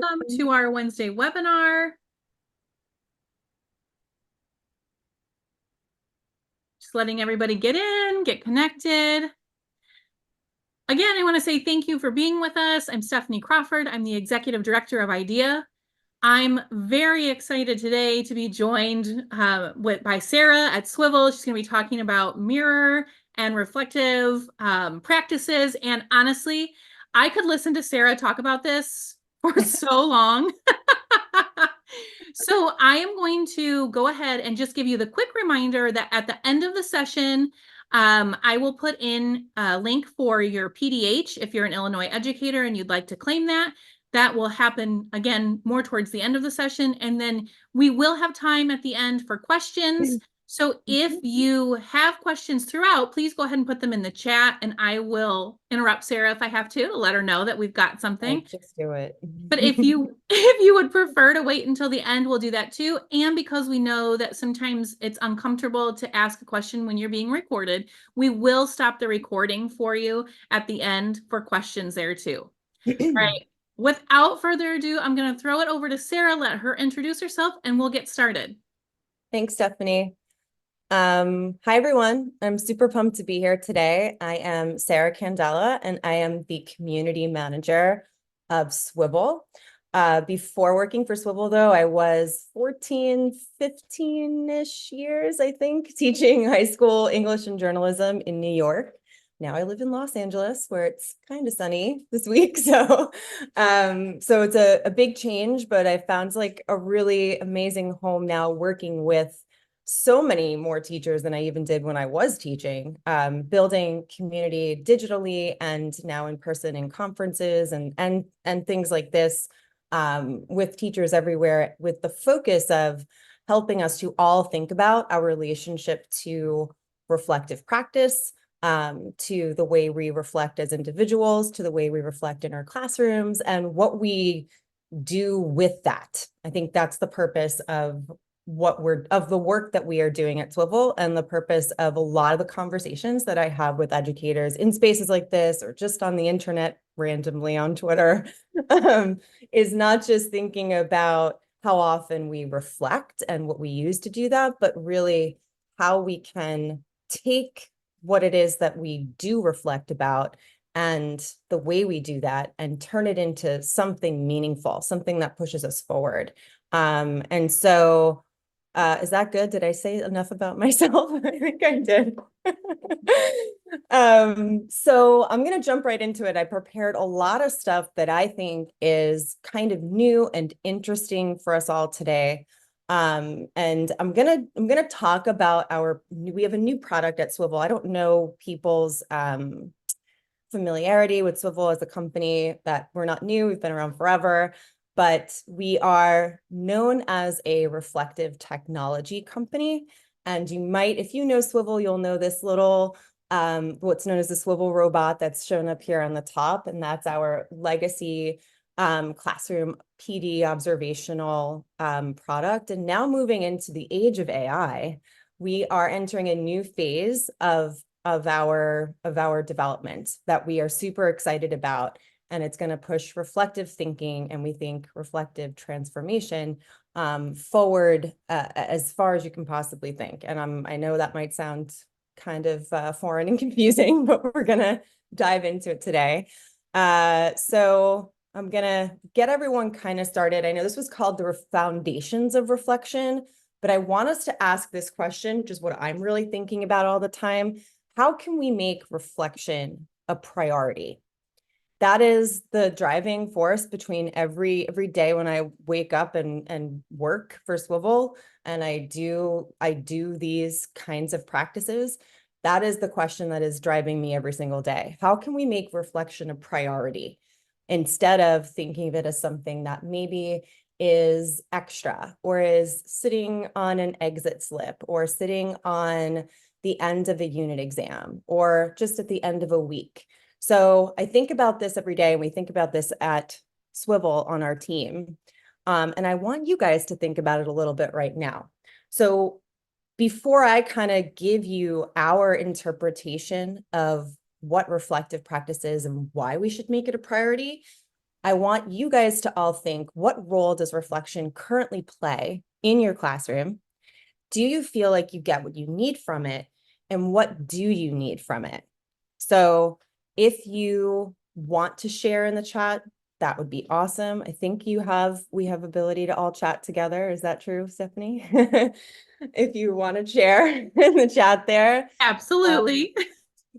welcome to our Wednesday webinar. Just letting everybody get in, get connected. Again, I want to say thank you for being with us. I'm Stephanie Crawford. I'm the Executive Director of IDEA. I'm very excited today to be joined by Sarah at Swivl. She's going to be talking about mirror and reflective practices. And honestly, I could listen to Sarah talk about this for so long. So I am going to go ahead and just give you the quick reminder that at the end of the session, I will put in a link for your PDH if you're an Illinois educator and you'd like to claim that. That will happen, again, more towards the end of the session. And then we will have time at the end for questions. So if you have questions throughout, please go ahead and put them in the chat, and I will interrupt Sarah if I have to let her know that we've got something. Just do it. But if you would prefer to wait until the end, we'll do that too. And because we know that sometimes it's uncomfortable to ask a question when you're being recorded, we will stop the recording for you at the end for questions there too. All right. Without further ado, I'm going to throw it over to Sarah, let her introduce herself, and we'll get started. Thanks, Stephanie. Hi, everyone. I'm super pumped to be here today. I am Sarah Candela, and I am the community manager of Swivl. Before working for Swivl, though, I was 14, 15-ish years, I think, teaching high school English and journalism in New York. Now I live in Los Angeles, where it's kind of sunny this week. So it's a big change, but I found like a really amazing home now working with so many more teachers than I even did when I was teaching, building community digitally and now in person in conferences and things like this, with teachers everywhere, with the focus of helping us to all think about our relationship to reflective practice, to the way we reflect as individuals, to the way we reflect in our classrooms, and what we do with that. I think that's the purpose of the work that we are doing at Swivl, and the purpose of a lot of the conversations that I have with educators in spaces like this, or just on the internet randomly on Twitter, is not just thinking about how often we reflect and what we use to do that, but really how we can take what it is that we do reflect about and the way we do that and turn it into something meaningful, something that pushes us forward. And so is that good? Did I say enough about myself? I think I did. So I'm going to jump right into it. I prepared a lot of stuff that I think is kind of new and interesting for us all today. And I'm gonna talk about we have a new product at Swivl. I don't know people's familiarity with Swivl as a company, that we're not new, we've been around forever, but we are known as a reflective technology company. And you might, if you know Swivl, you'll know this little what's known as the Swivl robot that's shown up here on the top, and that's our legacy classroom PD observational product. And now moving into the age of AI, we are entering a new phase of our development that we are super excited about. And it's going to push reflective thinking, and we think reflective transformation forward as far as you can possibly think. And I know that might sound kind of foreign and confusing, but we're going to dive into it today. So I'm going to get everyone kind of started. I know this was called the foundations of reflection, but I want us to ask this question, which is what I'm really thinking about all the time. How can we make reflection a priority? That is the driving force between every day when I wake up and work for Swivl, and I do these kinds of practices. That is the question that is driving me every single day. How can we make reflection a priority, instead of thinking of it as something that maybe is extra, or is sitting on an exit slip, or sitting on the end of a unit exam, or just at the end of a week? So I think about this every day, and we think about this at Swivl on our team. And I want you guys to think about it a little bit right now. So before I kind of give you our interpretation of what reflective practice is and why we should make it a priority, I want you guys to all think, what role does reflection currently play in your classroom? Do you feel like you get what you need from it? And what do you need from it? So if you want to share in the chat, that would be awesome. I think we have ability to all chat together. Is that true, Stephanie? If you want to share in the chat there. Absolutely.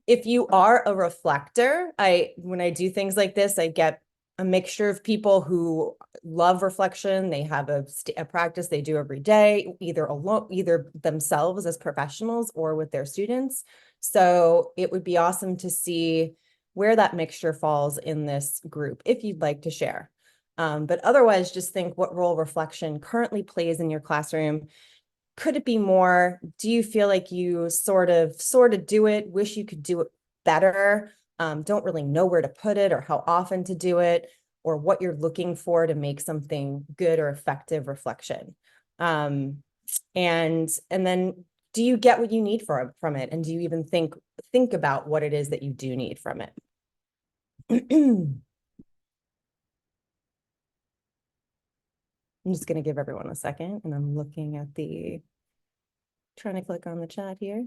If you are a reflector, when I do things like this, I get a mixture of people who love reflection. They have a practice they do every day, either alone, either themselves as professionals or with their students. So it would be awesome to see where that mixture falls in this group, if you'd like to share. But otherwise, just think what role reflection currently plays in your classroom. Could it be more? Do you feel like you sort of do it, wish you could do it better, don't really know where to put it or how often to do it, or what you're looking for to make something good or effective reflection? And then do you get what you need from it? And do you even think about what it is that you do need from it? I'm just going to give everyone a second, and I'm looking at trying to click on the chat here.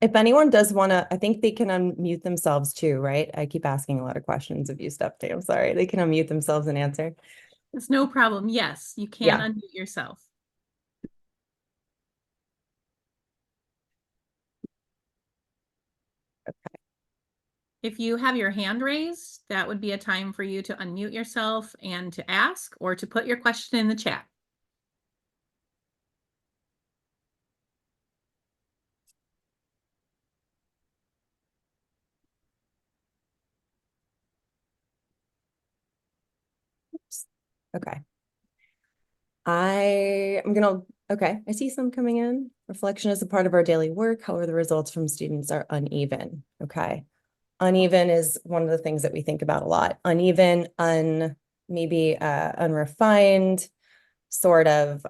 If anyone does want to, I think they can unmute themselves too, right? I keep asking a lot of questions of you, Stephanie. I'm sorry. They can unmute themselves and answer. It's no problem. Yes, you can Yeah. unmute yourself. If you have your hand raised, that would be a time for you to unmute yourself and to ask or to put your question in the chat. Oops. Okay. Okay, I see some coming in. Reflection is a part of our daily work. However, the results from students are uneven. Okay. Uneven is one of the things that we think about a lot. Uneven, maybe unrefined, sort of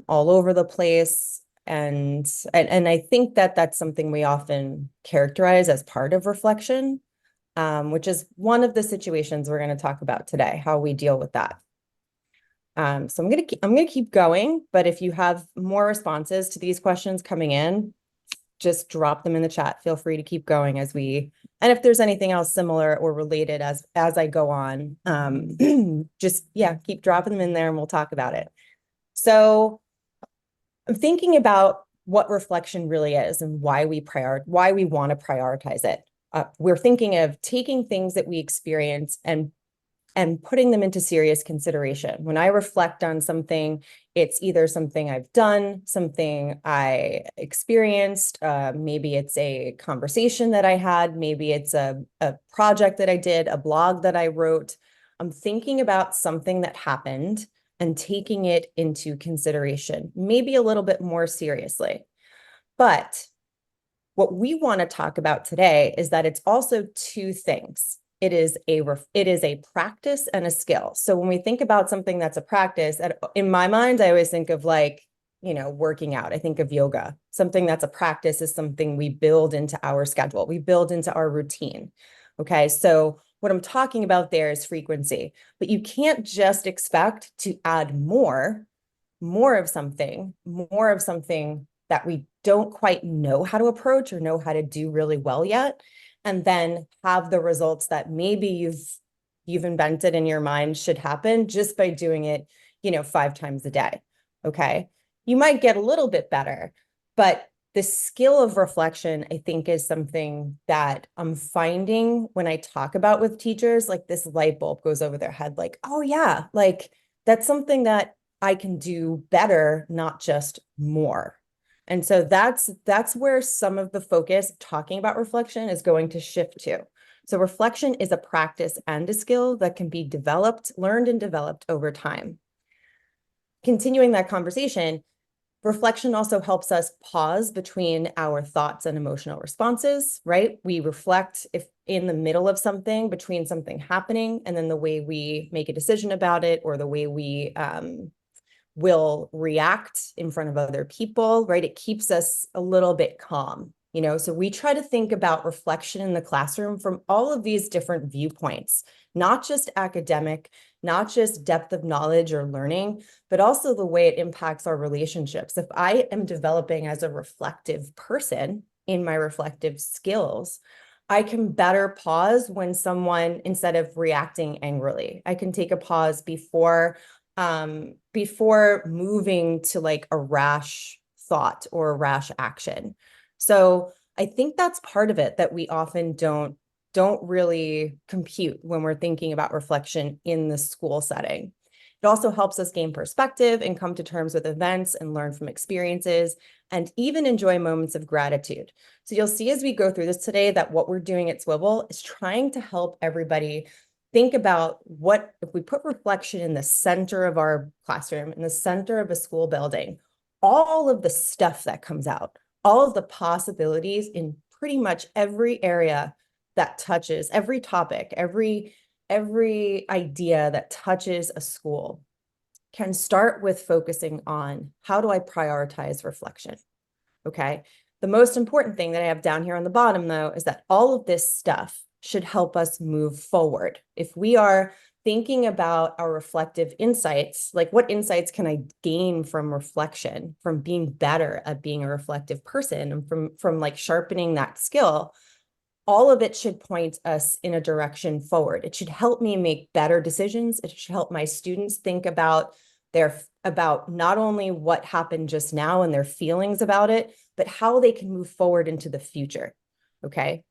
all over the place. And I think that that's something we often characterize as part of reflection, which is one of the situations we're going to talk about today, how we deal with that. So I'm gonna keep going, but if you have more responses to these questions coming in, just drop them in the chat. Feel free to keep going and if there's anything else similar or related as I go on, just keep dropping them in there and we'll talk about it. So I'm thinking about what reflection really is and why we want to prioritize it. We're thinking of taking things that we experience and putting them into serious consideration. When I reflect on something, it's either something I've done, something I experienced, maybe it's a conversation that I had, maybe it's a project that I did, a blog that I wrote. I'm thinking about something that happened and taking it into consideration, maybe a little bit more seriously. But what we want to talk about today is that it's also two things. It is a practice and a skill. So when we think about something that's a practice, in my mind, I always think of working out. I think of yoga. Something that's a practice is something we build into our schedule. We build into our routine. Okay. So what I'm talking about there is frequency, but you can't just expect to add more of something that we don't quite know how to approach or know how to do really well yet, and then have the results that maybe you've invented in your mind should happen just by doing it, 5 times a day. Okay. You might get a little bit better, but the skill of reflection, I think, is something that I'm finding when I talk about with teachers, like this light bulb goes over their head, like, oh yeah, like that's something that I can do better, not just more. And so that's where some of the focus talking about reflection is going to shift to. So reflection is a practice and a skill that can be learned and developed over time. Continuing that conversation, reflection also helps us pause between our thoughts and emotional responses, right? We reflect if in the middle of something, between something happening, and then the way we make a decision about it, or the way we will react in front of other people, right? It keeps us a little bit calm. So we try to think about reflection in the classroom from all of these different viewpoints, not just academic, not just depth of knowledge or learning, but also the way it impacts our relationships. If I am developing as a reflective person in my reflective skills, I can better pause when someone, instead of reacting angrily, I can take a pause before moving to like a rash thought or a rash action. So I think that's part of it that we often don't really compute when we're thinking about reflection in the school setting. It also helps us gain perspective and come to terms with events and learn from experiences and even enjoy moments of gratitude. So you'll see as we go through this today that what we're doing at Swivl is trying to help everybody think about what if we put reflection in the center of our classroom, in the center of a school building, all of the stuff that comes out, all of the possibilities in pretty much every area that touches every topic, every idea that touches a school can start with focusing on how do I prioritize reflection? Okay. The most important thing that I have down here on the bottom, though, is that all of this stuff should help us move forward. If we are thinking about our reflective insights, like what insights can I gain from reflection, from being better at being a reflective person, and from like sharpening that skill, all of it should point us in a direction forward. It should help me make better decisions. It should help my students think about not only what happened just now and their feelings about it, but how they can move forward into the future. Okay.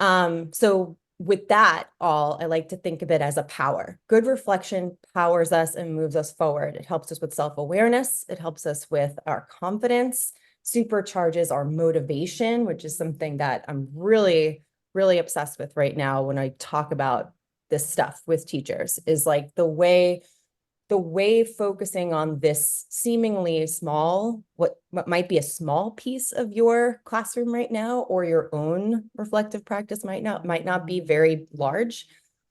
So with that all, I like to think of it as a power. Good reflection powers us and moves us forward. It helps us with self-awareness. It helps us with our confidence, supercharges our motivation, which is something that I'm really, really obsessed with right now when I talk about this stuff with teachers, is like the way focusing on this seemingly small, what might be a small piece of your classroom right now, or your own reflective practice might not be very large.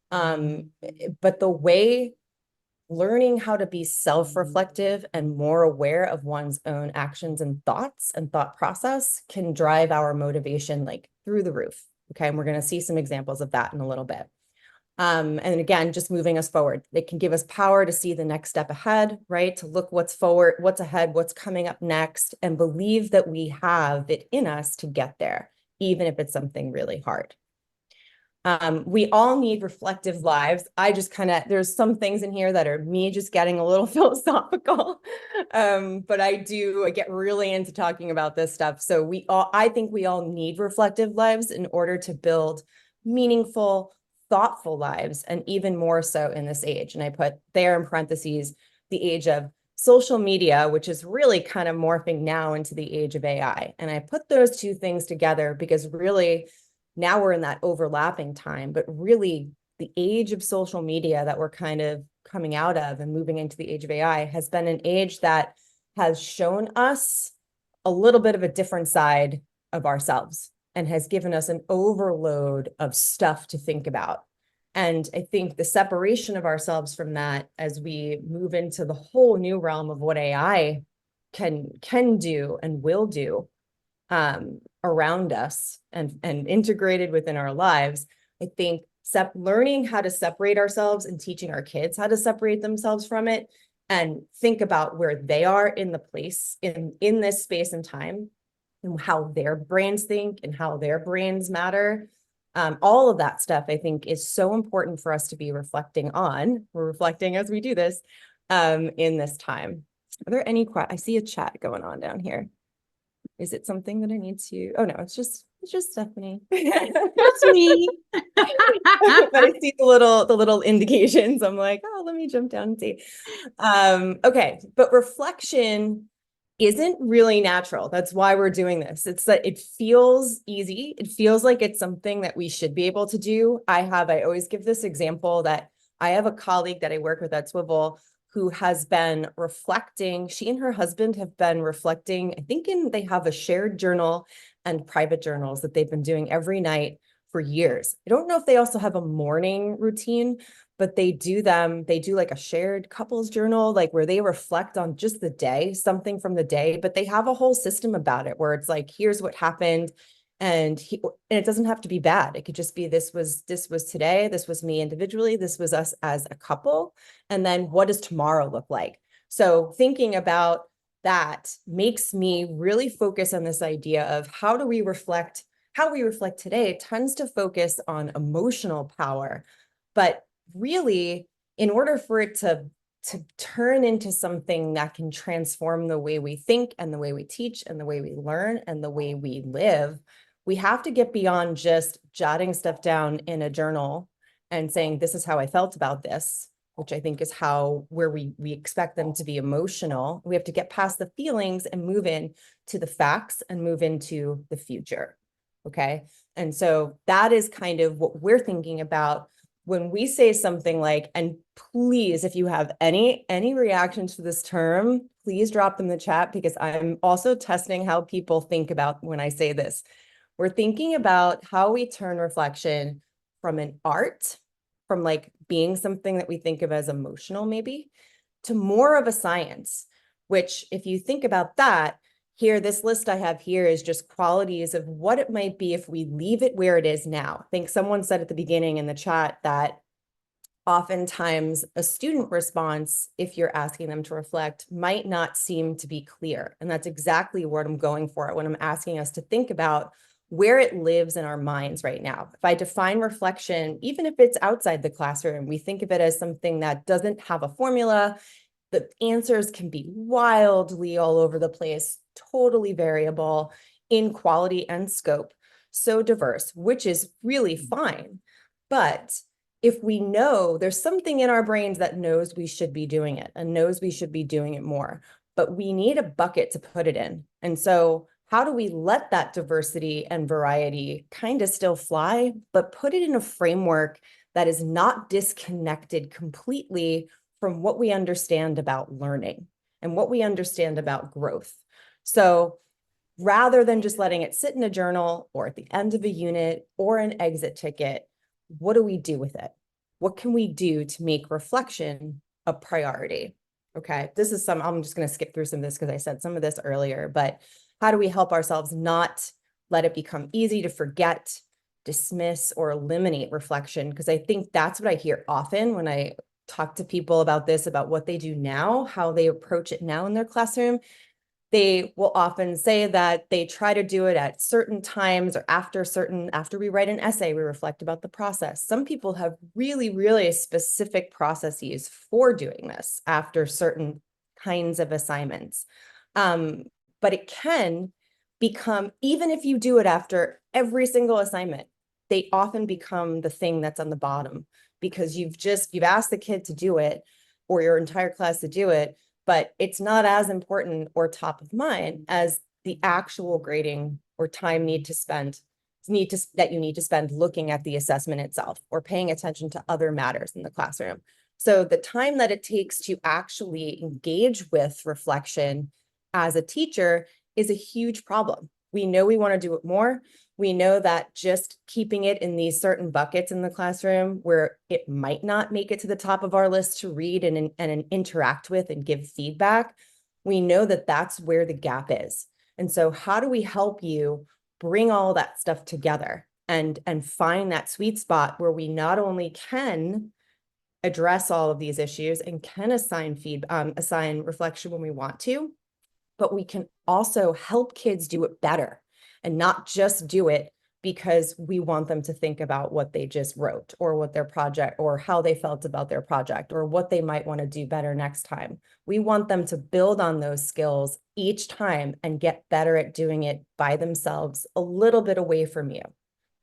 But the way learning how to be self-reflective and more aware of one's own actions and thoughts and thought process can drive our motivation like through the roof. Okay. And we're going to see some examples of that in a little bit. And again, just moving us forward. It can give us power to see the next step ahead, right? To look what's forward, what's ahead, what's coming up next, and believe that we have it in us to get there, even if it's something really hard. We all need reflective lives. There's some things in here that are me just getting a little philosophical. But I get really into talking about this stuff. So I think we all need reflective lives in order to build meaningful, thoughtful lives, and even more so in this age. And I put there in parentheses the age of social media, which is really kind of morphing now into the age of AI. And I put those two things together because really now we're in that overlapping time, but really the age of social media that we're kind of coming out of and moving into the age of AI has been an age that has shown us a little bit of a different side of ourselves and has given us an overload of stuff to think about. And I think the separation of ourselves from that as we move into the whole new realm of what AI can do and will do around us and integrated within our lives, I think learning how to separate ourselves and teaching our kids how to separate themselves from it and think about where they are in the place in this space and time and how their brains think and how their brains matter. All of that stuff, I think, is so important for us to be reflecting on. We're reflecting as we do this in this time. Are there any questions? I see a chat going on down here. Is it something that I need to? Oh no, it's just Stephanie. That's me. But I see the little indications. I'm like, oh, let me jump down and see. Okay, but reflection isn't really natural. That's why we're doing this. It's that it feels easy. It feels like it's something that we should be able to do. I always give this example that I have a colleague that I work with at Swivl who has been reflecting. She and her husband have been reflecting. I think they have a shared journal and private journals that they've been doing every night for years. I don't know if they also have a morning routine, but they do like a shared couples journal, like where they reflect on just the day, something from the day, but they have a whole system about it where it's like, here's what happened. And it doesn't have to be bad. It could just be, this was today, this was me individually, this was us as a couple. And then what does tomorrow look like? So thinking about that makes me really focus on this idea of how we reflect today tends to focus on emotional power. But really, in order for it to turn into something that can transform the way we think and the way we teach and the way we learn and the way we live, we have to get beyond just jotting stuff down in a journal and saying, this is how I felt about this, which I think is where we expect them to be emotional. We have to get past the feelings and move in to the facts and move into the future. Okay. And so that is kind of what we're thinking about when we say something like, and please, if you have any reactions to this term, please drop them in the chat, because I'm also testing how people think about when I say this. We're thinking about how we turn reflection from an art, from like being something that we think of as emotional maybe, to more of a science, which if you think about that, here, this list I have here is just qualities of what it might be if we leave it where it is now. I think someone said at the beginning in the chat that oftentimes a student response, if you're asking them to reflect, might not seem to be clear. And that's exactly what I'm going for when I'm asking us to think about where it lives in our minds right now. If I define reflection, even if it's outside the classroom, we think of it as something that doesn't have a formula. The answers can be wildly all over the place, totally variable in quality and scope, so diverse, which is really fine. But if we know there's something in our brains that knows we should be doing it and knows we should be doing it more, but we need a bucket to put it in. And so how do we let that diversity and variety kind of still fly, but put it in a framework that is not disconnected completely from what we understand about learning and what we understand about growth? So rather than just letting it sit in a journal or at the end of a unit or an exit ticket, what do we do with it? What can we do to make reflection a priority? Okay, I'm just going to skip through some of this because I said some of this earlier, but how do we help ourselves not let it become easy to forget, dismiss, or eliminate reflection? Because I think that's what I hear often when I talk to people about this, about what they do now, how they approach it now in their classroom. They will often say that they try to do it at certain times or after we write an essay, we reflect about the process. Some people have really, really specific processes for doing this after certain kinds of assignments. But it can become, even if you do it after every single assignment, they often become the thing that's on the bottom because you've asked the kid to do it or your entire class to do it, but it's not as important or top of mind as the actual grading or time that you need to spend looking at the assessment itself or paying attention to other matters in the classroom. So the time that it takes to actually engage with reflection as a teacher is a huge problem. We know we want to do it more. We know that just keeping it in these certain buckets in the classroom where it might not make it to the top of our list to read and interact with and give feedback, we know that that's where the gap is. And so how do we help you bring all that stuff together and find that sweet spot where we not only can address all of these issues and can assign reflection when we want to, but we can also help kids do it better and not just do it because we want them to think about what they just wrote or what their project or how they felt about their project or what they might want to do better next time. We want them to build on those skills each time and get better at doing it by themselves, a little bit away from you.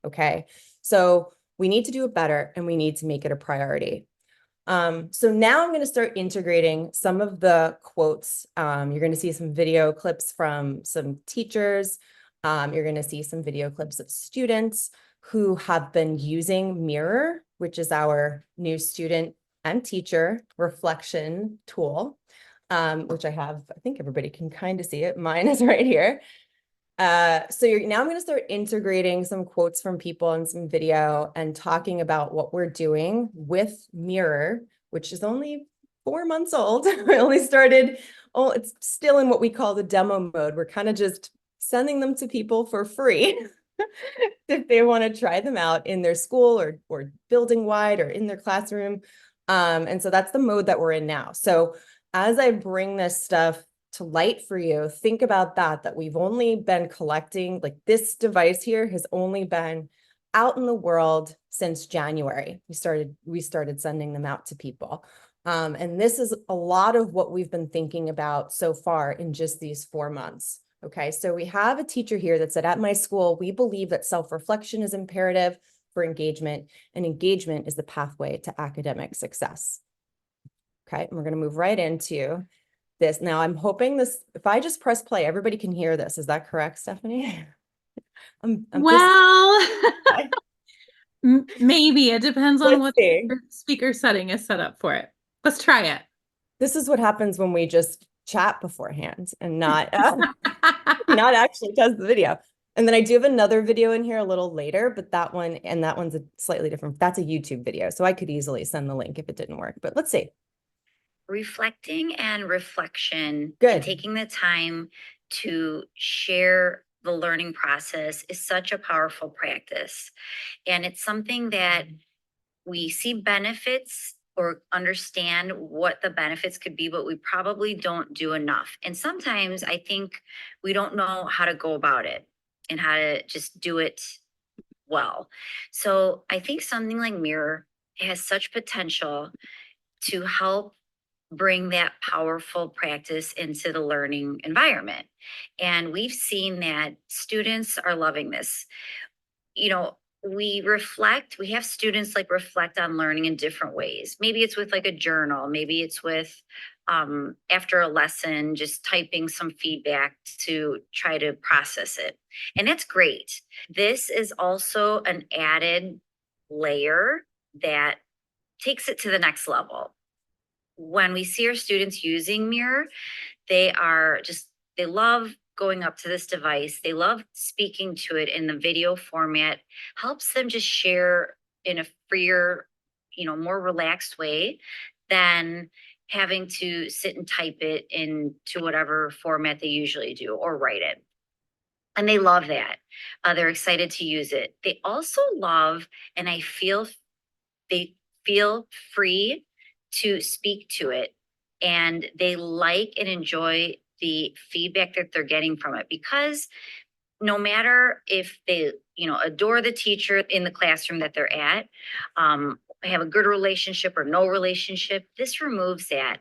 Okay, so we need to do it better and we need to make it a priority. So now I'm going to start integrating some of the quotes. You're going to see some video clips from some teachers. You're going to see some video clips of students who have been using Mirror, which is our new student and teacher reflection tool, which I think everybody can kind of see it. Mine is right here. So now I'm going to start integrating some quotes from people and some video and talking about what we're doing with Mirror, which is only 4 months old. We only started, oh, it's still in what we call the demo mode. We're kind of just sending them to people for free if they want to try them out in their school or building wide or in their classroom. And so that's the mode that we're in now. So as I bring this stuff to light for you, think about that we've only been collecting, like this device here has only been out in the world since January. We started sending them out to people. And this is a lot of what we've been thinking about so far in just these 4 months. Okay, so we have a teacher here that said, at my school, we believe that self-reflection is imperative for engagement, and engagement is the pathway to academic success. Okay, and we're going to move right into this. Now, I'm hoping this, if I just press play, everybody can hear this. Is that correct, Stephanie? Well, maybe it depends on Let's what see. the speaker setting is set up for it. Let's try it. This is what happens when we just chat beforehand and not not actually test the video. And then I do have another video in here a little later, but that one's a slightly different. That's a YouTube video, so I could easily send the link if it didn't work. But let's see. Reflecting and reflection Good. and taking the time to share the learning process is such a powerful practice. And it's something that we see benefits or understand what the benefits could be, but we probably don't do enough. And sometimes I think we don't know how to go about it and how to just do it well. So I think something like Mirror has such potential to help bring that powerful practice into the learning environment. And we've seen that students are loving this. You know, we have students like reflect on learning in different ways. Maybe it's with like a journal, maybe it's with after a lesson, just typing some feedback to try to process it. And that's great. This is also an added layer that takes it to the next level. When we see our students using Mirror, they love going up to this device. They love speaking to it in the video format, helps them just share in a freer, more relaxed way than having to sit and type it into whatever format they usually do or write it. And they love that. They're excited to use it. They also love, and they feel free to speak to it, and they like and enjoy the feedback that they're getting from it, because no matter if they adore the teacher in the classroom that they're at, have a good relationship or no relationship, this removes that,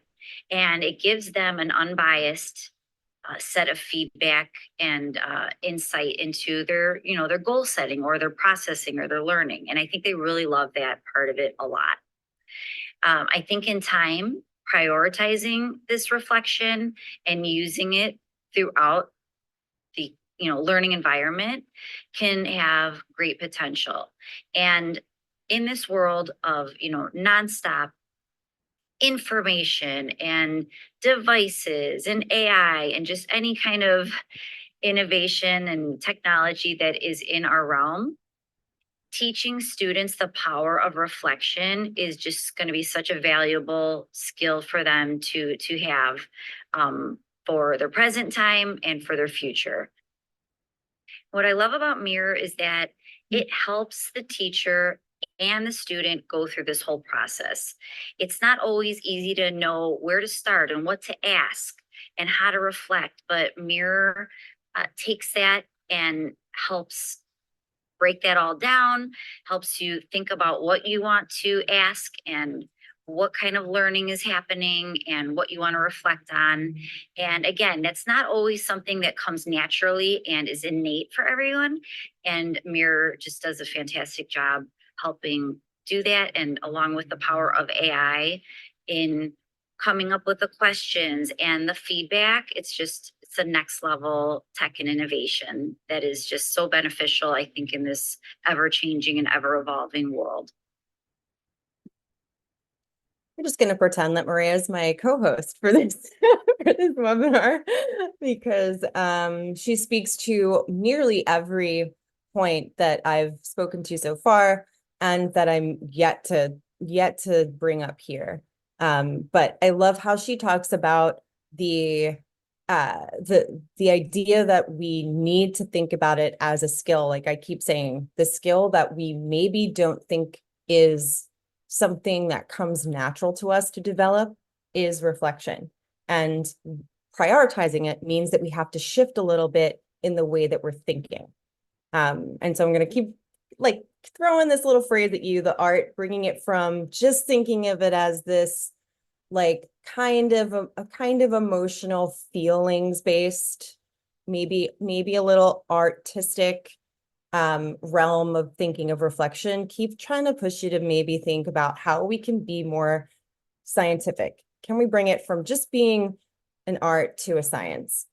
and it gives them an unbiased set of feedback and insight into their goal setting or their processing or their learning. And I think they really love that part of it a lot. I think in time, prioritizing this reflection and using it throughout the learning environment can have great potential. And in this world of nonstop information and devices and AI and just any kind of innovation and technology that is in our realm, teaching students the power of reflection is just going to be such a valuable skill for them to have for their present time and for their future. What I love about Mirror is that it helps the teacher and the student go through this whole process. It's not always easy to know where to start and what to ask and how to reflect, but Mirror takes that and helps break that all down, helps you think about what you want to ask and what kind of learning is happening and what you want to reflect on. And again, that's not always something that comes naturally and is innate for everyone. And Mirror just does a fantastic job helping do that. And along with the power of AI in coming up with the questions and the feedback, it's the next level tech and innovation that is just so beneficial, I think, in this ever changing and ever evolving world. I'm just going to pretend that Maria is my co-host for this for this webinar because she speaks to nearly every point that I've spoken to so far and that I'm yet to bring up here. But I love how she talks about the idea that we need to think about it as a skill. Like I keep saying, the skill that we maybe don't think is something that comes natural to us to develop is reflection. And prioritizing it means that we have to shift a little bit in the way that we're thinking. And so I'm going to keep like throwing this little phrase at you, the art, bringing it from just thinking of it as this like kind of a kind of emotional feelings based, maybe a little artistic realm of thinking of reflection. Keep trying to push you to maybe think about how we can be more scientific. Can we bring it from just being an art to a science?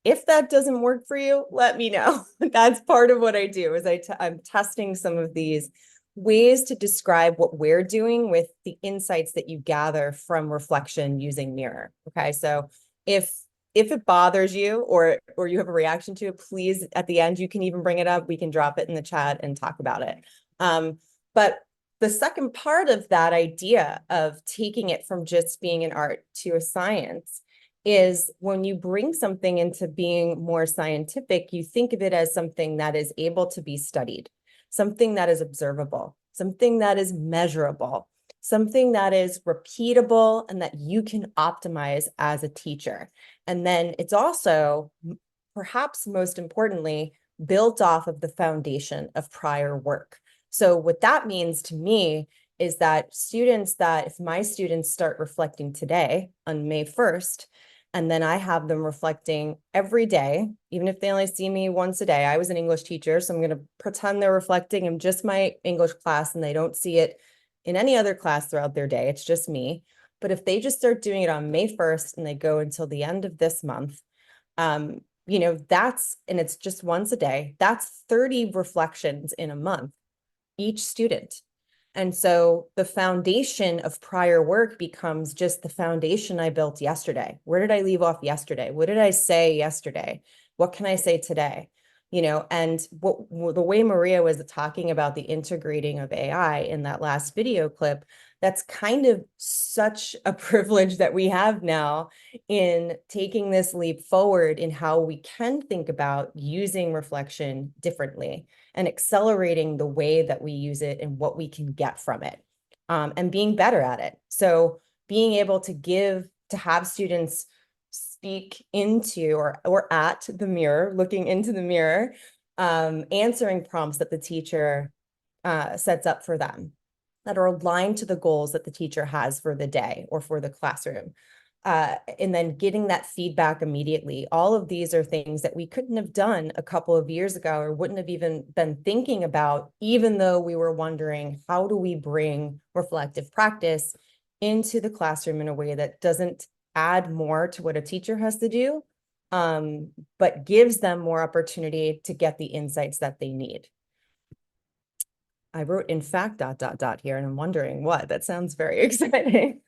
If that doesn't work for you, let me know. That's part of what I do is I'm testing some of these ways to describe what we're doing with the insights that you gather from reflection using mirror. Okay, so if it bothers you or you have a reaction to it, please at the end you can even bring it up. We can drop it in the chat and talk about it. But the second part of that idea of taking it from just being an art to a science is when you bring something into being more scientific, you think of it as something that is able to be studied, something that is observable, something that is measurable, something that is repeatable and that you can optimize as a teacher. And then it's also, perhaps most importantly, built off of the foundation of prior work. So what that means to me is that if my students start reflecting today on May 1st, and then I have them reflecting every day, even if they only see me once a day. I was an English teacher, so I'm going to pretend they're reflecting in just my English class and they don't see it in any other class throughout their day. It's just me. But if they just start doing it on May 1st and they go until the end of this month, and it's just once a day, that's 30 reflections in a month, each student. And so the foundation of prior work becomes just the foundation I built yesterday. Where did I leave off yesterday? What did I say yesterday? What can I say today? And the way Maria was talking about the integrating of AI in that last video clip, that's kind of such a privilege that we have now in taking this leap forward in how we can think about using reflection differently and accelerating the way that we use it and what we can get from it, and being better at it. So being able to have students speak into or at the mirror, looking into the mirror, answering prompts that the teacher sets up for them that are aligned to the goals that the teacher has for the day or for the classroom. And then getting that feedback immediately. All of these are things that we couldn't have done a couple of years ago or wouldn't have even been thinking about, even though we were wondering, how do we bring reflective practice into the classroom in a way that doesn't add more to what a teacher has to do, but gives them more opportunity to get the insights that they need. I wrote in fact ... here, and I'm wondering what. That sounds very exciting.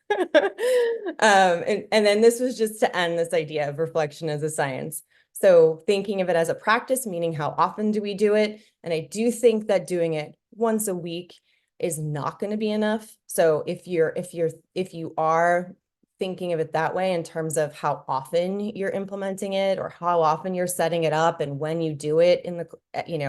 And then this was just to end this idea of reflection as a science. So thinking of it as a practice, meaning how often do we do it? And I do think that doing it once a week is not going to be enough. So if you are thinking of it that way in terms of how often you're implementing it or how often you're setting it up and when you do it in the,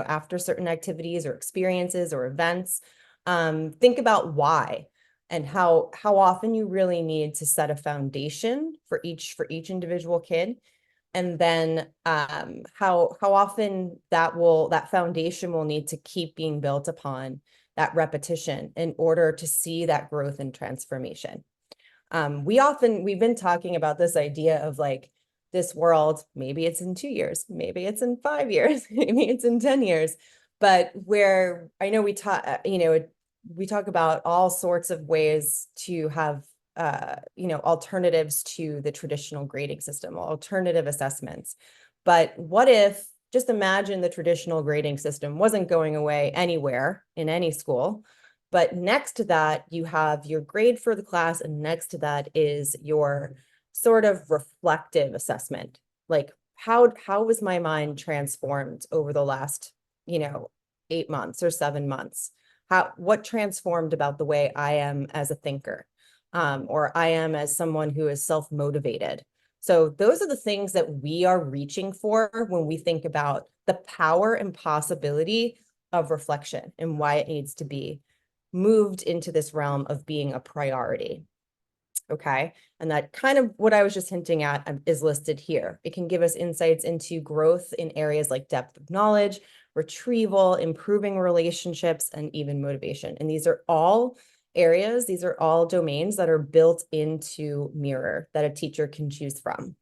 after certain activities or experiences or events, think about why and how often you really need to set a foundation for each individual kid. And then how often that foundation will need to keep being built upon that repetition in order to see that growth and transformation. We've been talking about this idea of like this world, maybe it's in 2 years, maybe it's in 5 years, maybe it's in 10 years, but where I know we talk about all sorts of ways to have, alternatives to the traditional grading system, alternative assessments. But what if, just imagine the traditional grading system wasn't going away anywhere in any school, but next to that, you have your grade for the class, and next to that is your sort of reflective assessment. Like how was my mind transformed over the last, 8 months or 7 months? What transformed about the way I am as a thinker, or I am as someone who is self-motivated? So those are the things that we are reaching for when we think about the power and possibility of reflection and why it needs to be moved into this realm of being a priority. Okay. And that kind of what I was just hinting at is listed here. It can give us insights into growth in areas like depth of knowledge, retrieval, improving relationships, and even motivation. And these are all areas, these are all domains that are built into Mirror that a teacher can choose from.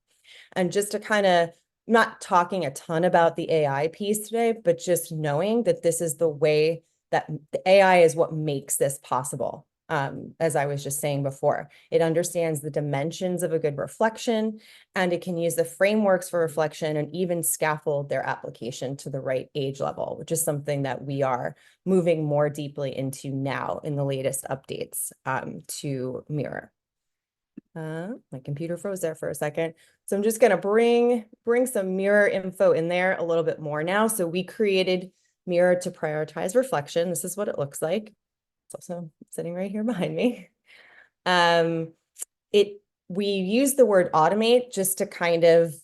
And just to kind of, not talking a ton about the AI piece today, but just knowing that this is the way that the AI is what makes this possible. As I was just saying before, it understands the dimensions of a good reflection, and it can use the frameworks for reflection and even scaffold their application to the right age level, which is something that we are moving more deeply into now in the latest updates to Mirror. My computer froze there for a second. So I'm just going to bring some Mirror info in there a little bit more now. So we created Mirror to prioritize reflection. This is what it looks like. It's also sitting right here behind me. We use the word automate just to kind of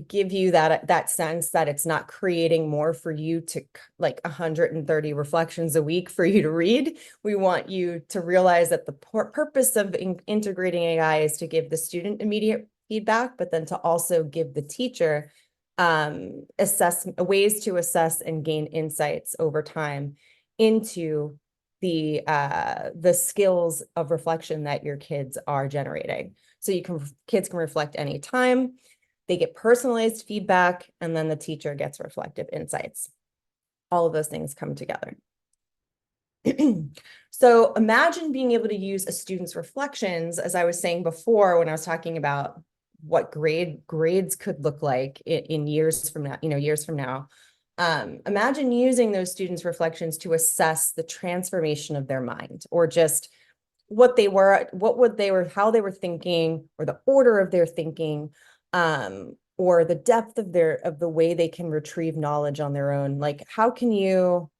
give you that sense that it's not creating more for you to, like 130 reflections a week for you to read. We want you to realize that the purpose of integrating AI is to give the student immediate feedback, but then to also give the teacher ways to assess and gain insights over time into the skills of reflection that your kids are generating. So kids can reflect anytime. They get personalized feedback, and then the teacher gets reflective insights. All of those things come together. So imagine being able to use a student's reflections, as I was saying before, when I was talking about what grades could look like in years from now, imagine using those students' reflections to assess the transformation of their mind, or just how they were thinking, or the order of their thinking, or the depth of the way they can retrieve knowledge on their own. Like, how can you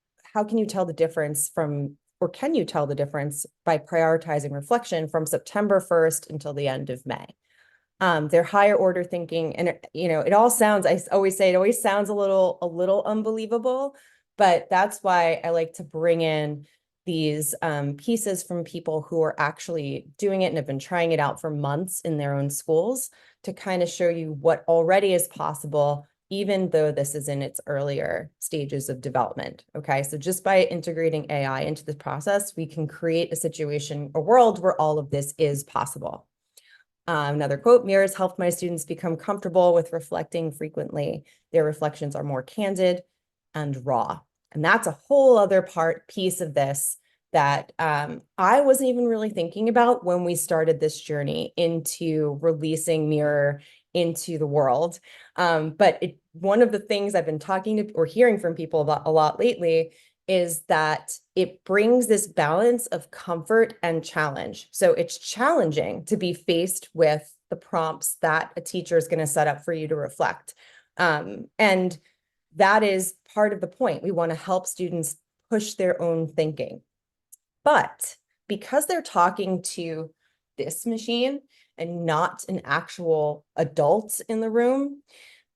tell the difference or can you tell the difference by prioritizing reflection from September 1st until the end of May? Their higher order thinking, and it all sounds, I always say, it always sounds a little unbelievable, but that's why I like to bring in these pieces from people who are actually doing it and have been trying it out for months in their own schools, to kind of show you what already is possible, even though this is in its earlier stages of development. Okay, so just by integrating AI into the process, we can create a world where all of this is possible. Another quote: "Mirrors helped my students become comfortable with reflecting frequently. Their reflections are more candid and raw." And that's a whole other piece of this that I wasn't even really thinking about when we started this journey into releasing Mirror into the world. But one of the things I've been talking to or hearing from people about a lot lately is that it brings this balance of comfort and challenge. So it's challenging to be faced with the prompts that a teacher is going to set up for you to reflect. And that is part of the point. We want to help students push their own thinking. But because they're talking to this machine and not an actual adult in the room,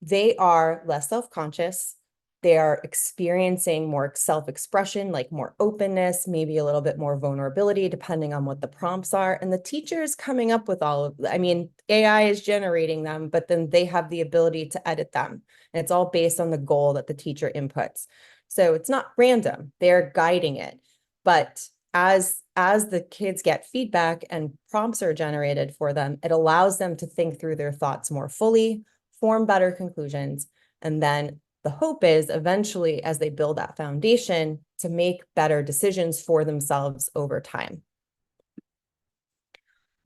they are less self-conscious. They are experiencing more self-expression, like more openness, maybe a little bit more vulnerability, depending on what the prompts are. And the teacher is coming up with AI is generating them, but then they have the ability to edit them. And it's all based on the goal that the teacher inputs. So it's not random, they're guiding it. But as the kids get feedback and prompts are generated for them, it allows them to think through their thoughts more fully, form better conclusions, and then the hope is eventually, as they build that foundation, to make better decisions for themselves over time.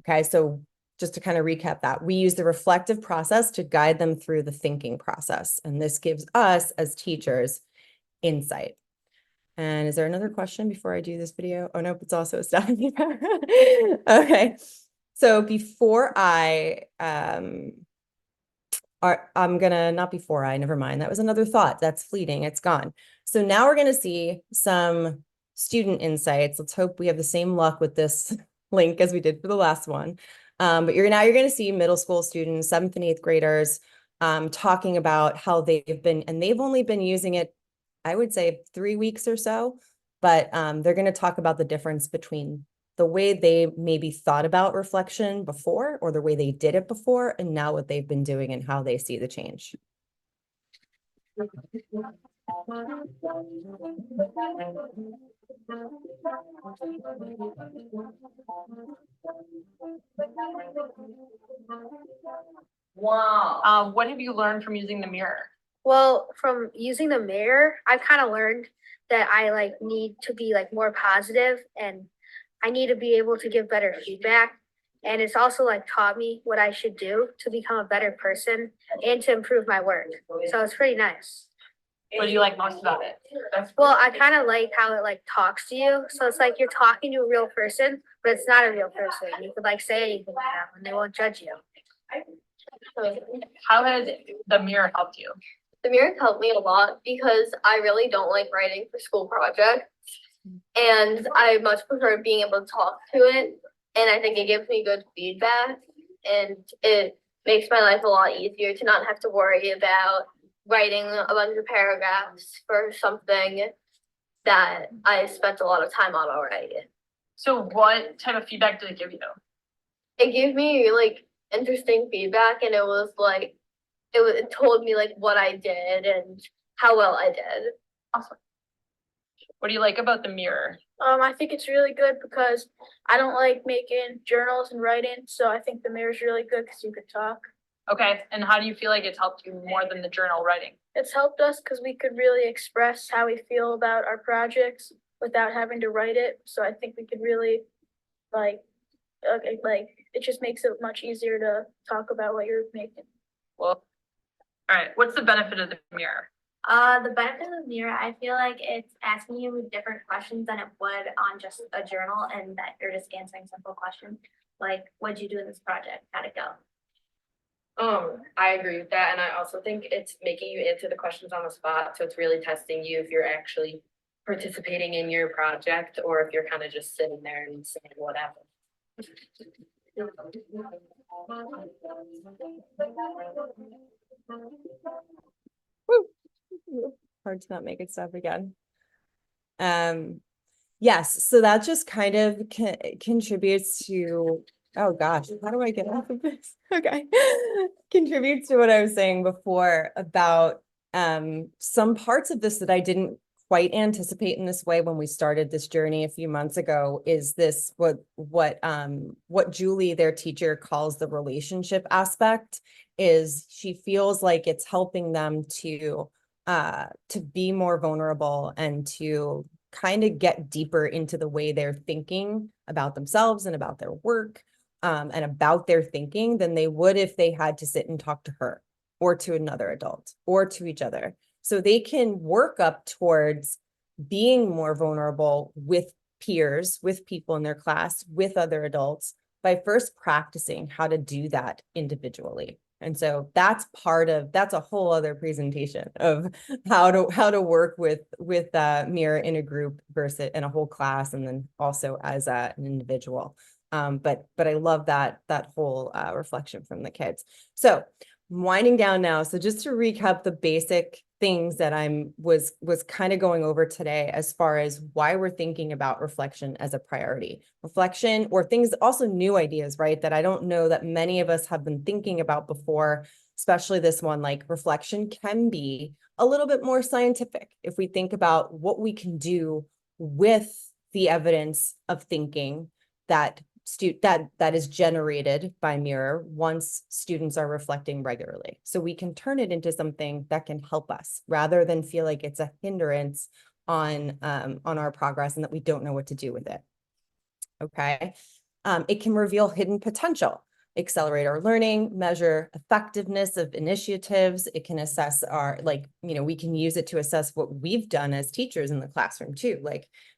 Okay, so just to kind of recap that, we use the reflective process to guide them through the thinking process. And this gives us, as teachers, insight. And is there another question before I do this video? Oh, nope, it's also a Stephanie. Okay. So before I, never mind. That was another thought. That's fleeting. It's gone. So now we're going to see some student insights. Let's hope we have the same luck with this link as we did for the last one. But you're going to see middle school students, 7th and 8th graders, talking about how they've been, and they've only been using it, I would say 3 weeks or so, but they're going to talk about the difference between the way they maybe thought about reflection before, or the way they did it before, and now what they've been doing and how they see the change. Wow. What have you learned from using the mirror? Well, from using the mirror, I've kind of learned that I like need to be like more positive and I need to be able to give better feedback. And it's also like taught me what I should do to become a better person and to improve my work. So it's pretty nice. What do you like most about it? Well, I kind of like how it like talks to you. So it's like you're talking to a real person, but it's not a real person. You could like say anything to them and they won't judge you. How has the mirror helped you? The mirror helped me a lot because I really don't like writing for school projects. And I much prefer being able to talk to it. And I think it gives me good feedback. And it makes my life a lot easier to not have to worry about writing a bunch of paragraphs for something that I spent a lot of time on already. So what type of feedback did it give you? It gave me like interesting feedback, and it told me like what I did and how well I did. Awesome. What do you like about the mirror? I think it's really good because I don't like making journals and writing. So I think the mirror is really good because you could talk. Okay, and how do you feel like it's helped you more than the journal writing? It's helped us because we could really express how we feel about our projects without having to write it. So I think we could really like it just makes it much easier to talk about what you're making. Well, all right, what's the benefit of the mirror? The benefit of the mirror, I feel like it's asking you different questions than it would on just a journal, and that you're just answering simple questions like, what'd you do in this project? How'd it go? I agree with that, and I also think it's making you answer the questions on the spot, so it's really testing you if you're actually participating in your project or if you're kind of just sitting there and saying whatever. Hard to not make it stop again. Yes, so that just kind of contributes to, oh gosh, how do I get off of this? Okay. Contributes to what I was saying before about some parts of this that I didn't quite anticipate in this way when we started this journey a few months ago, is this what Julie, their teacher, calls the relationship aspect. Is she feels like it's helping them to be more vulnerable and to kind of get deeper into the way they're thinking about themselves and about their work and about their thinking than they would if they had to sit and talk to her or to another adult or to each other. So they can work up towards being more vulnerable with peers, with people in their class, with other adults by first practicing how to do that individually. And so that's a whole other presentation of how to work with mirror in a group versus in a whole class, and then also as an individual. But I love that whole reflection from the kids. So I'm winding down now. So just to recap the basic things that was kind of going over today as far as why we're thinking about reflection as a priority. Reflection, or things, also new ideas, right? That I don't know that many of us have been thinking about before, especially this one, like reflection can be a little bit more scientific if we think about what we can do with the evidence of thinking that is generated by mirror once students are reflecting regularly. So we can turn it into something that can help us rather than feel like it's a hindrance on our progress and that we don't know what to do with it. Okay. It can reveal hidden potential, accelerate our learning, measure effectiveness of initiatives. It can assess we can use it to assess what we've done as teachers in the classroom too.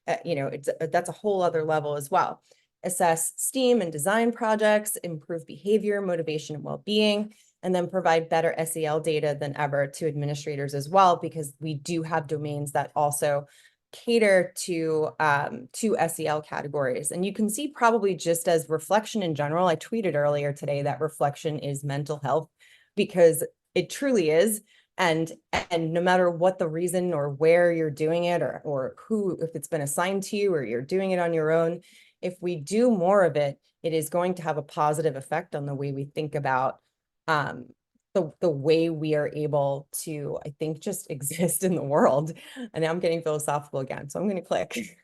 That's a whole other level as well. assess STEAM and design projects, improve behavior, motivation, and well-being, and then provide better SEL data than ever to administrators as well, because we do have domains that also cater to SEL categories. And you can see probably just as reflection in general, I tweeted earlier today that reflection is mental health, because it truly is. And no matter what the reason or where you're doing it, or who, if it's been assigned to you or you're doing it on your own, if we do more of it, it is going to have a positive effect on the way we think about the way we are able to, I think, just exist in the world. And now I'm getting philosophical again, so I'm going to click.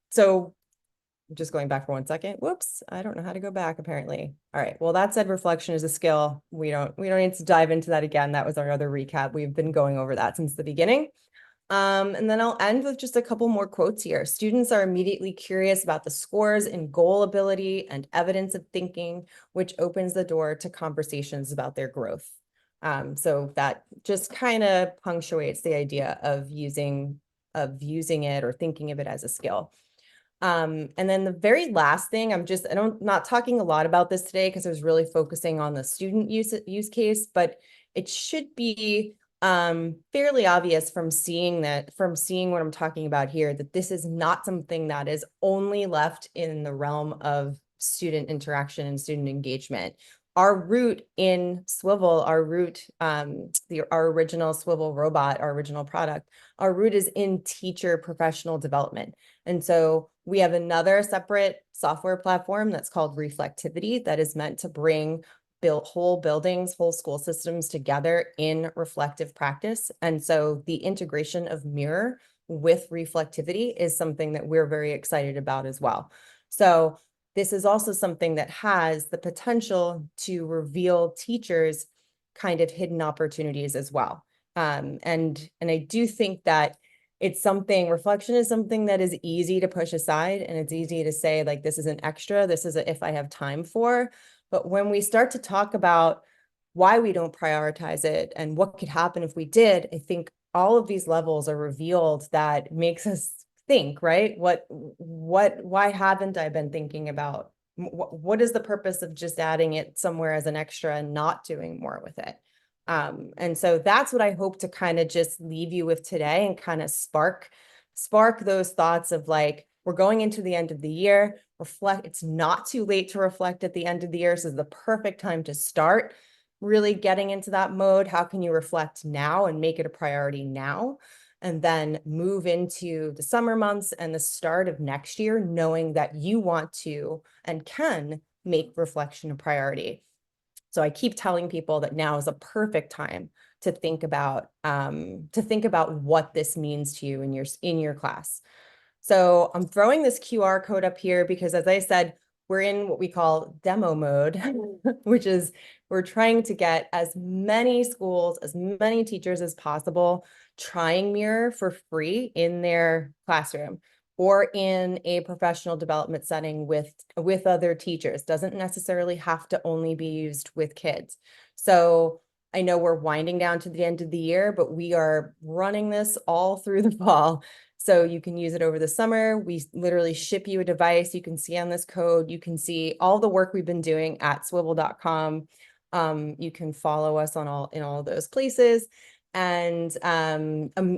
So just going back for 1 second. Whoops, I don't know how to go back apparently. All right. Well, that said, reflection is a skill. We don't need to dive into that again. That was our other recap. We've been going over that since the beginning. And then I'll end with just a couple more quotes here. Students are immediately curious about the scores in goal ability and evidence of thinking, which opens the door to conversations about their growth. So that just kind of punctuates the idea of using it or thinking of it as a skill. And then the very last thing, not talking a lot about this today because I was really focusing on the student use case, but it should be fairly obvious from seeing what I'm talking about here, that this is not something that is only left in the realm of student interaction and student engagement. Our root in Swivl, our original Swivl robot, our original product, our root is in teacher professional development. And so we have another separate software platform that's called Reflectivity that is meant to bring whole buildings, whole school systems together in reflective practice. And so the integration of Mirror with Reflectivity is something that we're very excited about as well. So this is also something that has the potential to reveal teachers' kind of hidden opportunities as well. And I do think that reflection is something that is easy to push aside, and it's easy to say, like, this is an extra, this is if I have time for. But when we start to talk about why we don't prioritize it and what could happen if we did, I think all of these levels are revealed that makes us think, right? Why haven't I been thinking about what is the purpose of just adding it somewhere as an extra and not doing more with it? And so that's what I hope to kind of just leave you with today and kind of spark those thoughts of, like, we're going into the end of the year, reflect. It's not too late to reflect at the end of the year. So it's the perfect time to start really getting into that mode. How can you reflect now and make it a priority now? And then move into the summer months and the start of next year, knowing that you want to and can make reflection a priority. So I keep telling people that now is a perfect time to think about what this means to you in your class. So I'm throwing this QR code up here because, as I said, we're in what we call demo mode, which is we're trying to get as many schools, as many teachers as possible trying Mirror for free in their classroom or in a professional development setting with other teachers. Doesn't necessarily have to only be used with kids. So I know we're winding down to the end of the year, but we are running this all through the fall. So you can use it over the summer. We literally ship you a device. You can see on this code, you can see all the work we've been doing at swivl.com. You can follow us in all those places. And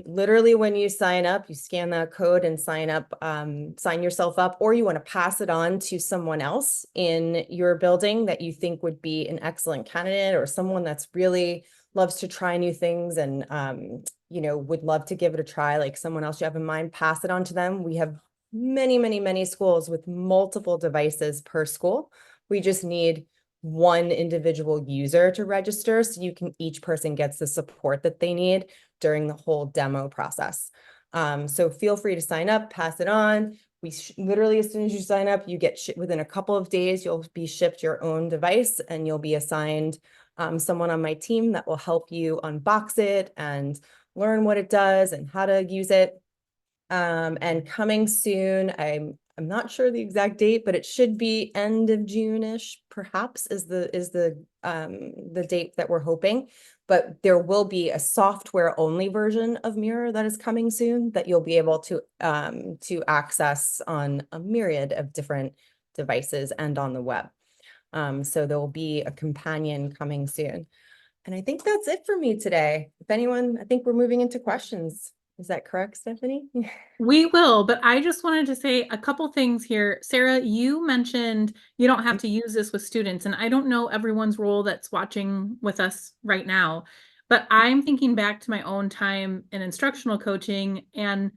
literally when you sign up, you scan that code and sign yourself up, or you want to pass it on to someone else in your building that you think would be an excellent candidate, or someone that's really loves to try new things and would love to give it a try, like someone else you have in mind, pass it on to them. We have many schools with multiple devices per school. We just need one individual user to register, so each person gets the support that they need during the whole demo process. So feel free to sign up, pass it on. Literally, as soon as you sign up, you get within a couple of days, you'll be shipped your own device, and you'll be assigned someone on my team that will help you unbox it and learn what it does and how to use it. And coming soon, I'm not sure the exact date, but it should be end of June-ish, perhaps, is the date that we're hoping. but there will be a software only version of Mirror that is coming soon that you'll be able to access on a myriad of different devices and on the web. So there will be a companion coming soon. And I think that's it for me today. If anyone, I think we're moving into questions. Is that correct, Stephanie? We will, but I just wanted to say a couple things here. Sarah, you mentioned you don't have to use this with students, and I don't know everyone's role that's watching with us right now, but I'm thinking back to my own time in instructional coaching, and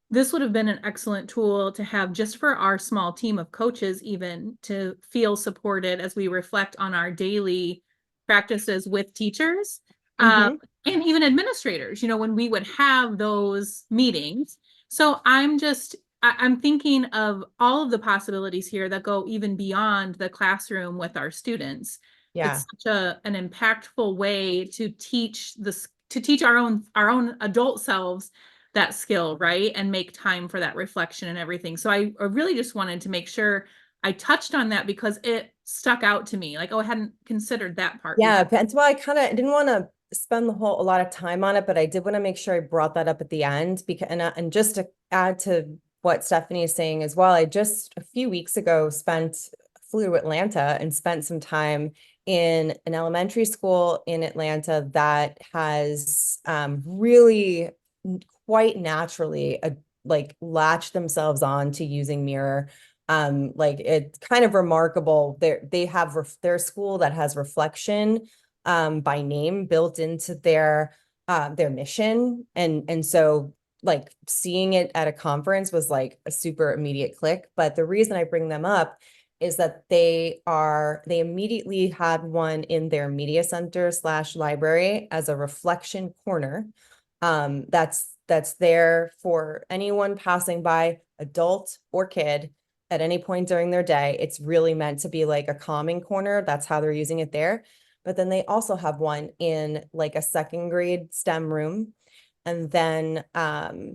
this would have been an excellent tool to have just for our small team of coaches, even to feel supported as we reflect on our daily practices with teachers. Mhm. And even administrators, when we would have those meetings. So I'm thinking of all of the possibilities here that go even beyond the classroom with our students. Yeah. It's such an impactful way to teach our own adult selves that skill, right? And make time for that reflection and everything. So I really just wanted to make sure I touched on that because it stuck out to me. Like, oh, I hadn't considered that part. Yeah, before. that's why I kind of didn't want to spend a lot of time on it, but I did want to make sure I brought that up at the end because and just to add to what Stephanie is saying as well, I just a few weeks ago flew to Atlanta and spent some time in an elementary school in Atlanta that has really quite naturally like latched themselves on to using Mirror. Like it's kind of remarkable. They have their school that has reflection by name built into their mission, and so like seeing it at a conference was like a super immediate click. But the reason I bring them up is that they immediately had one in their media center / library as a reflection corner. That's there for anyone passing by, adult or kid, at any point during their day. It's really meant to be like a calming corner. That's how they're using it there. But then they also have one in like a second grade STEM room. And then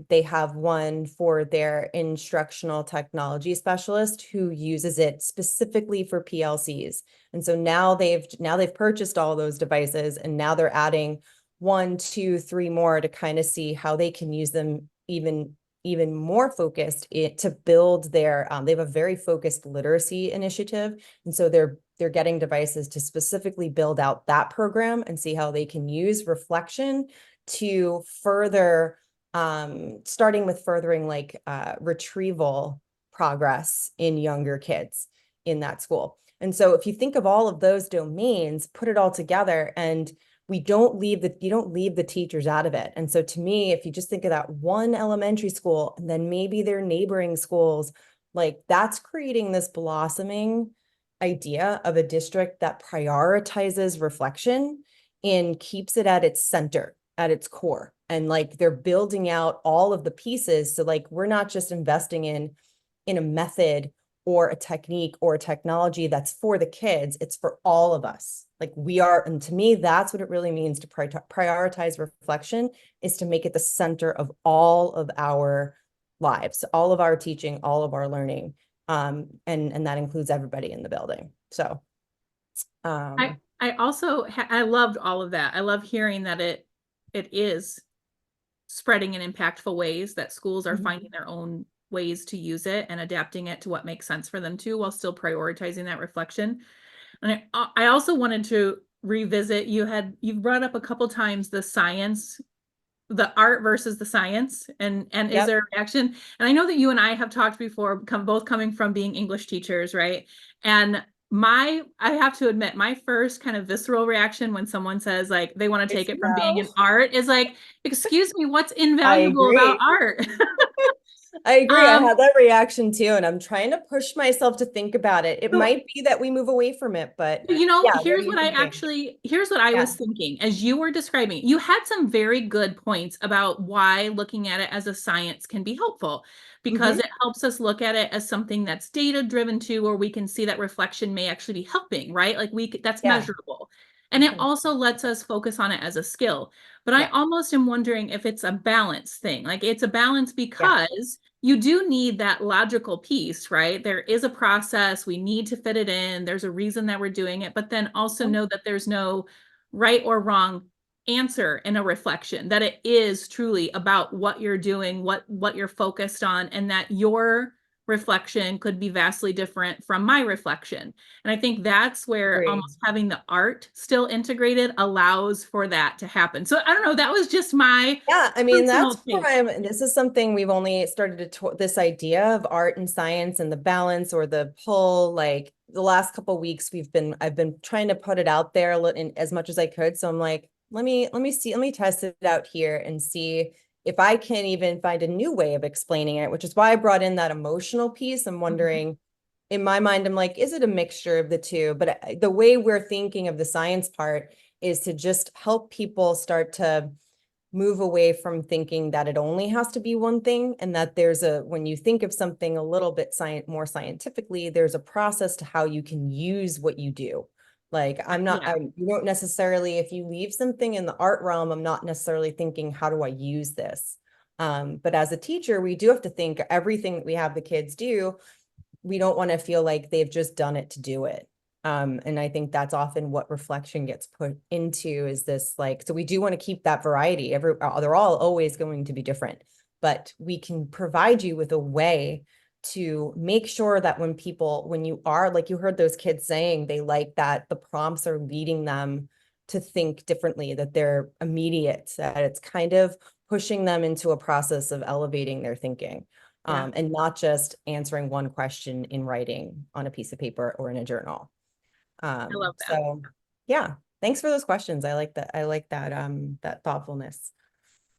they have one for their instructional technology specialist who uses it specifically for PLCs. And so now they've purchased all those devices, and now they're adding 1, 2, 3 more to kind of see how they can use them even more focused to build their they have a very focused literacy initiative, and so they're getting devices to specifically build out that program and see how they can use reflection to further starting with furthering like retrieval progress in younger kids in that school. And so if you think of all of those domains, put it all together, and you don't leave the teachers out of it. And so to me, if you just think of that one elementary school and then maybe their neighboring schools, like that's creating this blossoming idea of a district that prioritizes reflection and keeps it at its center, at its core. And like they're building out all of the pieces. So like we're not just investing in a method or a technique or a technology that's for the kids, it's for all of us. Like we are, and to me, that's what it really means to prioritize reflection, is to make it the center of all of our lives, all of our teaching, all of our learning. And that includes everybody in the building. So I also I loved all of that. I love hearing that it is spreading in impactful ways, that schools are finding their own ways to use it and adapting it to what makes sense for them too, while still prioritizing that reflection. And I also wanted to revisit, you've brought up a couple times the science, the art versus the science, and is Yep. there a reaction? And I know that you and I have talked before, both coming from being English teachers, right? And I have to admit, my first kind of visceral reaction when someone says like they want to take it from being an art is like, excuse me, what's invaluable about art? I agree. I had that reaction too, and I'm trying to push myself to think about it. It So- might be that we move away from it, but yeah, here's what I Yeah. was thinking as you were describing. You had some very good points about why looking at it as a science can be helpful, because it helps us look at it as something that's data driven too, or we can see that reflection may actually be helping, right? Like that's Yeah. measurable. And it Mhm. also lets us focus on it as a skill. But I Yeah. almost am wondering if it's a balance thing. Like it's a balance because you do need that logical piece, right? There is a process. We need to fit it in. There's a reason that we're doing it, but then also know that there's no right or wrong answer in a reflection, that it is truly about what you're doing, what you're focused on, and that your reflection could be vastly different from my reflection. And I think that's where Agreed. almost having the art still integrated allows for that to happen. So I don't know, that was just my Yeah, I mean, that's personal take. prime. And this is something we've only started to this idea of art and science and the balance or the pull. Like the last couple of weeks, I've been trying to put it out there in as much as I could. So I'm like, let me test it out here and see if I can even find a new way of explaining it, which is why I brought in that emotional piece. I'm wondering, in my mind, I'm like, is it a mixture of the two? But the way we're thinking of the science part is to just help people start to move away from thinking that it only has to be one thing, and that when you think of something a little bit more scientifically, there's a process to how you can use what you do. Like you don't necessarily, if you leave something in the art realm, I'm not necessarily thinking, how do I use this? But as a teacher, we do have to think everything that we have the kids do, we don't want to feel like they've just done it to do it. And I think that's often what reflection gets put into, is this like, so we do want to keep that variety. They're all always going to be different, but we can provide you with a way to make sure that when you are, like you heard those kids saying, they like that the prompts are leading them to think differently, that they're immediate, that it's kind of pushing them into a process of elevating their thinking. And not just answering one question in writing on a piece of paper or in a journal. I love that. So yeah, thanks for those questions. I like that. That thoughtfulness.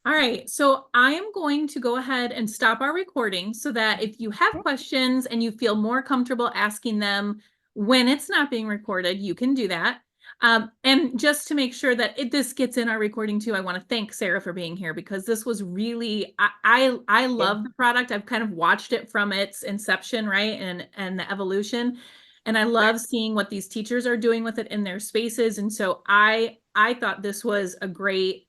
All right, so I am going to go ahead and stop our recording so that if you have questions and you feel more comfortable asking them when it's not being recorded, you can do that. And just to make sure that this gets in our recording too, I want to thank Sarah for being here, because this was really, I love the product. I've kind of watched it from its inception, right? And the evolution. And I love seeing what these teachers are doing with it in their spaces. And so I thought this was a great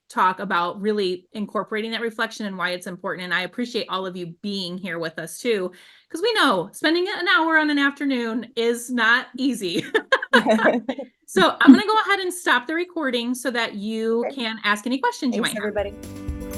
talk about really incorporating that reflection and why it's important. And I appreciate all of you being here with us too, because we know spending an hour on an afternoon is not easy. So I'm going to go ahead and stop the recording so that you can ask any questions you might Thanks, have. everybody.